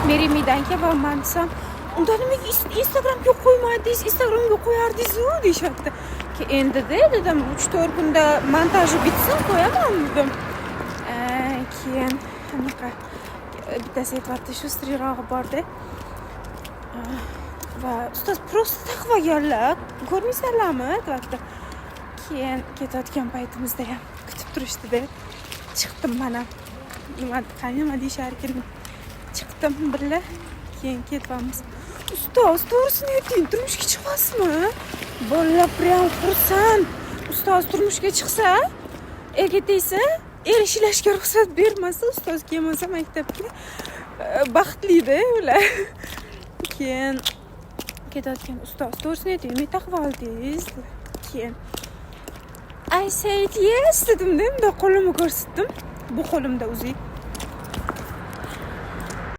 Merimidan kelyapman desam, unda nimaga Instagramga qo'ymadingiz, Instagramga qo'yardingiz-ku deyapti. Endi-da dedim 3-4 kunda montaji bitsin qo'yaman dedim. Keyin anaqa bittasi aytibdi, shu strirog'i borda. Va ustoz просто taqvaganlar, ko'rmaysizlarmi deyapti. Keyin ketayotgan paytimizda ham kutib turishdi-da. Chiqdim mana. Nima deyishar ekan? Chiqdim birga. Keyin ketyapmiz. Ustoz, to'g'risini ayting, turmushga chiqasizmi? Bolalar prям xursand. Ustoz turmushga chiqsa, erga tegsa, er ishlashga ruxsat bermasa, ustoz kelmasa maktabga baxtli-da ular. Keyin ketayotgan ustoz, to'g'risini ayting, nima taqib oldingiz? Keyin I said yes dedim-da, unda qo'limni ko'rsatdim. Bu qo'limda uzuk.